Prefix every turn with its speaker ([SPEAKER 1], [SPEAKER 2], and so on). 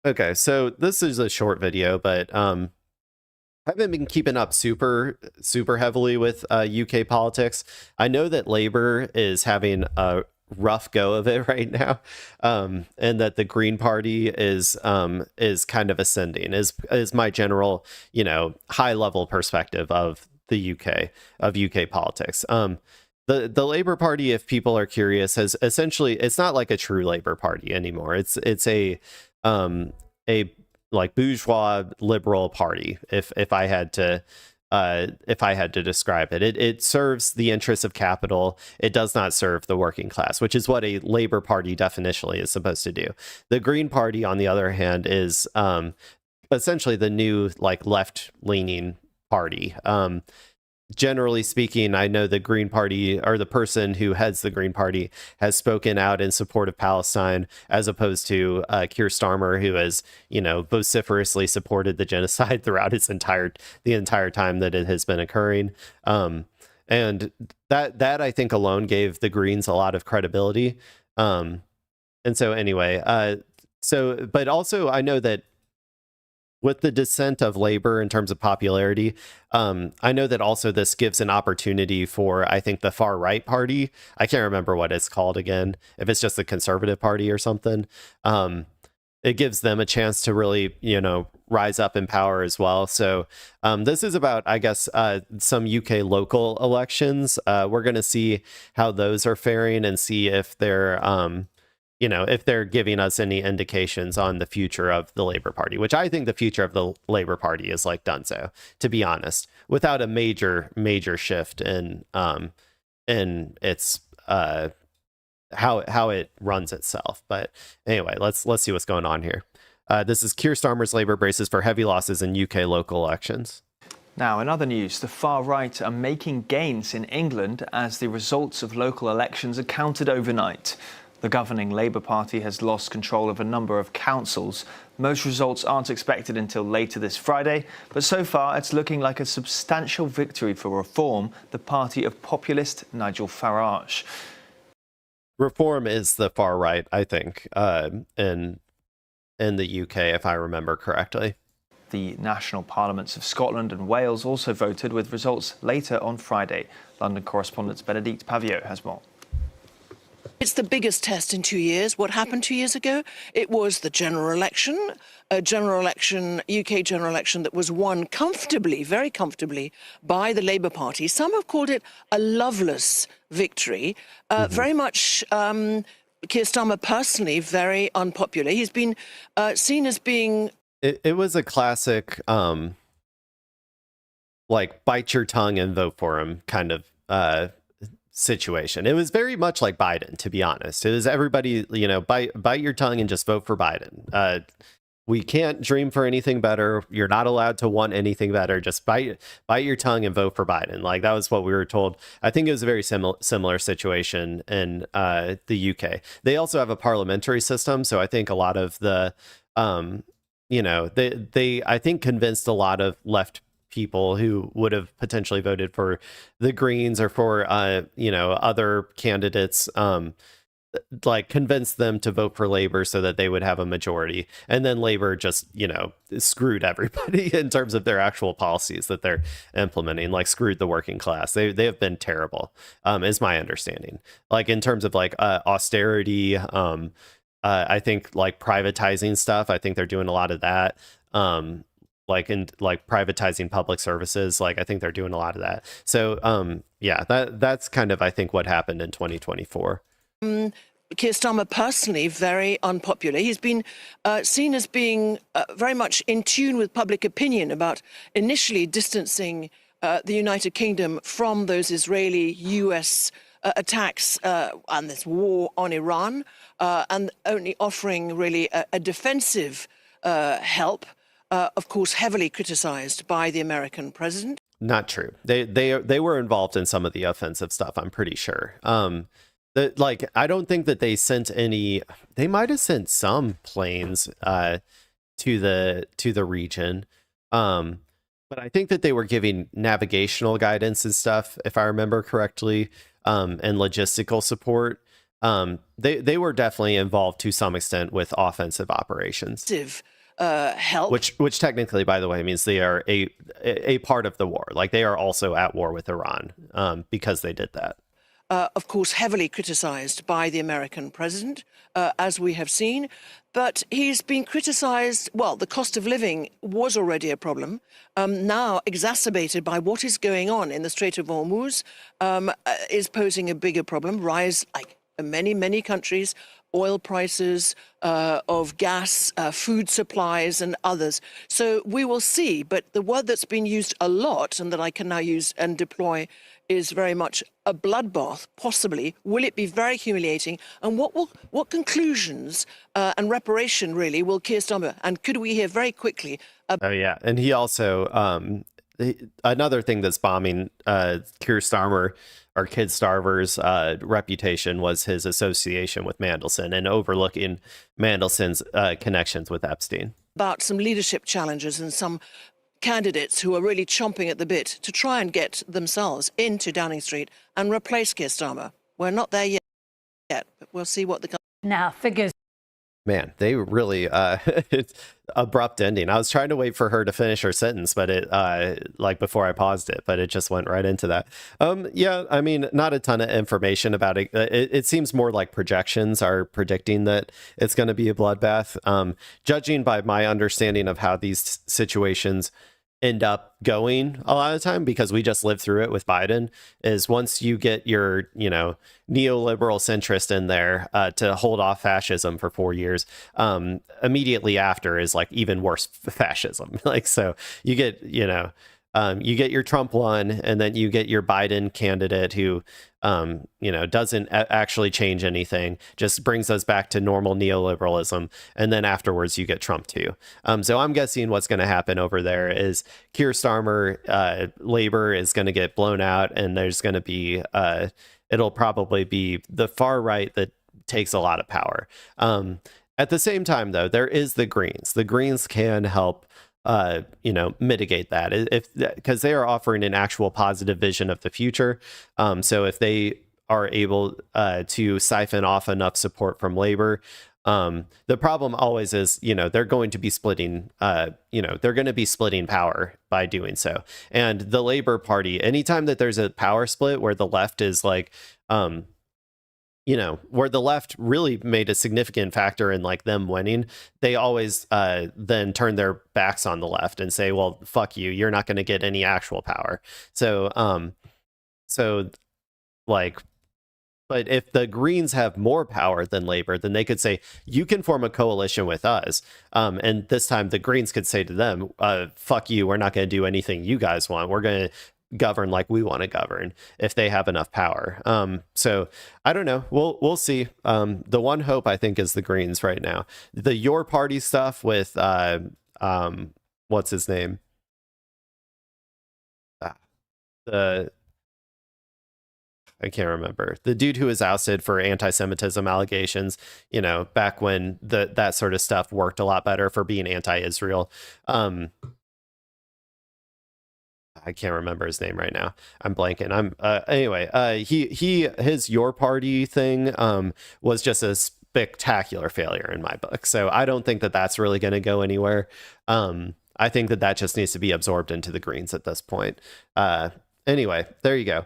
[SPEAKER 1] Okay, so this is a short video, but I haven't been keeping up super heavily with UK politics. I know that Labour is having a rough go of it right now, and that the Green Party is kind of ascending. Is my general high level perspective of the UK politics. The Labour Party, if people are curious, has essentially, it's not like a true Labour Party anymore. It's a like bourgeois liberal party, if I had to describe it. It serves the interests of capital. It does not serve the working class, which is what a Labour Party definitionally is supposed to do. The Green Party, on the other hand, is essentially the new like left leaning party. Generally speaking, I know the Green Party, or the person who heads the Green Party, has spoken out in support of Palestine, as opposed to Keir Starmer, who has, vociferously supported the genocide throughout the entire time that it has been occurring. And that I think alone gave the Greens a lot of credibility. And so anyway, but also I know that with the descent of Labor in terms of popularity, I know that also this gives an opportunity for, I think, the far right party. I can't remember what it's called again, if it's just the Conservative Party or something. It gives them a chance to really, rise up in power as well. So this is about, I guess, some UK local elections. We're going to see how those are faring and see if they're if they're giving us any indications on the future of the Labour Party, which I think the future of the Labour Party is like done so, to be honest, without a major shift in its how it runs itself. But anyway, let's see what's going on here. This is Keir Starmer's Labour braces for heavy losses in UK local elections.
[SPEAKER 2] Now, in other news, the far right are making gains in England as the results of local elections are counted overnight. The governing Labour Party has lost control of a number of councils. Most results aren't expected until later this Friday, but so far it's looking like a substantial victory for Reform, the party of populist Nigel Farage.
[SPEAKER 1] Reform is the far right, I think, in the UK, if I remember correctly.
[SPEAKER 2] The national parliaments of Scotland and Wales also voted, with results later on Friday. London correspondent Benedict Pavio has more.
[SPEAKER 3] It's the biggest test in 2 years. What happened 2 years ago? It was the general election, UK general election that was won comfortably, very comfortably, by the Labour Party. Some have called it a loveless victory. Very much, Keir Starmer personally, very unpopular. He's been seen as being...
[SPEAKER 1] It was a classic, like, bite your tongue and vote for him kind of situation. It was very much like Biden, to be honest. It was everybody, bite your tongue and just vote for Biden. We can't dream for anything better. You're not allowed to want anything better. Just bite your tongue and vote for Biden. Like, that was what we were told. I think it was a very similar situation in the UK. They also have a parliamentary system, so I think a lot of the they I think convinced a lot of left people who would have potentially voted for the Greens or for other candidates, like convinced them to vote for Labour so that they would have a majority. And then Labour just screwed everybody in terms of their actual policies that they're implementing, like screwed the working class. They have been terrible, is my understanding. Like in terms of like austerity, I think like privatizing stuff, I think they're doing a lot of that. Like privatizing public services, like I think they're doing a lot of that. So yeah, that's kind of, I think, what happened in 2024.
[SPEAKER 3] Keir Starmer personally very unpopular. He's been seen as being very much in tune with public opinion about initially distancing the United Kingdom from those Israeli-US attacks and this war on Iran, and only offering really a defensive help. Of course, heavily criticized by the American president.
[SPEAKER 1] Not true. They were involved in some of the offensive stuff, I'm pretty sure. I don't think that they sent any. They might have sent some planes to the region, but I think that they were giving navigational guidance and stuff, if I remember correctly, and logistical support. They were definitely involved to some extent with offensive operations,
[SPEAKER 3] help.
[SPEAKER 1] which technically, by the way, means they are a part of the war. Like they are also at war with Iran because they did that.
[SPEAKER 3] Of course, heavily criticized by the American president, as we have seen. But he's been criticized. Well, the cost of living was already a problem, now exacerbated by what is going on in the Strait of Hormuz, is posing a bigger problem. Rise, like in many, many countries, oil prices, of gas, food supplies, and others. So we will see. But the word that's been used a lot and that I can now use and deploy is very much a bloodbath, possibly. Will it be very humiliating? And what conclusions and reparation, really, will Keir Starmer? And could we hear very quickly?
[SPEAKER 1] Oh, yeah. And he also, another thing that's bombing Keir Starmer, or Kid Starver's reputation, was his association with Mandelson and overlooking Mandelson's connections with Epstein.
[SPEAKER 3] About some leadership challenges and some candidates who are really chomping at the bit to try and get themselves into Downing Street and replace Keir Starmer. We're not there yet, but we'll see what the...
[SPEAKER 4] Now, figures.
[SPEAKER 1] Man, they really it's abrupt ending. I was trying to wait for her to finish her sentence, but it like before I paused it, but it just went right into that. Yeah, I mean, not a ton of information about it. It seems more like projections are predicting that it's going to be a bloodbath. Judging by my understanding of how these situations end up going a lot of time, because we just lived through it with Biden, is once you get your, neoliberal centrist in there to hold off fascism for 4 years, immediately after is like even worse fascism. Like, so you get, you get your Trump one, and then you get your Biden candidate who, doesn't actually change anything, just brings us back to normal neoliberalism. And then afterwards you get Trump too. So I'm guessing what's going to happen over there is Keir Starmer, Labor is going to get blown out, and there's going to be, it'll probably be the far right that takes a lot of power. At the same time, though, there is the Greens. The Greens can help mitigate that, because they are offering an actual positive vision of the future. So if they are able to siphon off enough support from Labor, the problem always is, they're going to be splitting, they're going to be splitting power by doing so. And the Labor Party, anytime that there's a power split where the left is like, where the left really made a significant factor in like them winning, they always then turn their backs on the left and say, well, fuck you, you're not going to get any actual power. So but if the Greens have more power than Labor, then they could say, you can form a coalition with us. And this time the Greens could say to them, fuck you, we're not going to do anything you guys want. We're going to govern like we want to govern, if they have enough power. So I don't know. We'll see. The one hope, I think, is the Greens right now. The Your Party stuff with what's his name? I can't remember. The dude who was ousted for anti-Semitism allegations, back when that sort of stuff worked a lot better for being anti-Israel. I can't remember his name right now. I'm blanking. Anyway, his Your Party thing was just a spectacular failure in my book. So I don't think that that's really going to go anywhere. I think that just needs to be absorbed into the Greens at this point. Anyway, there you go.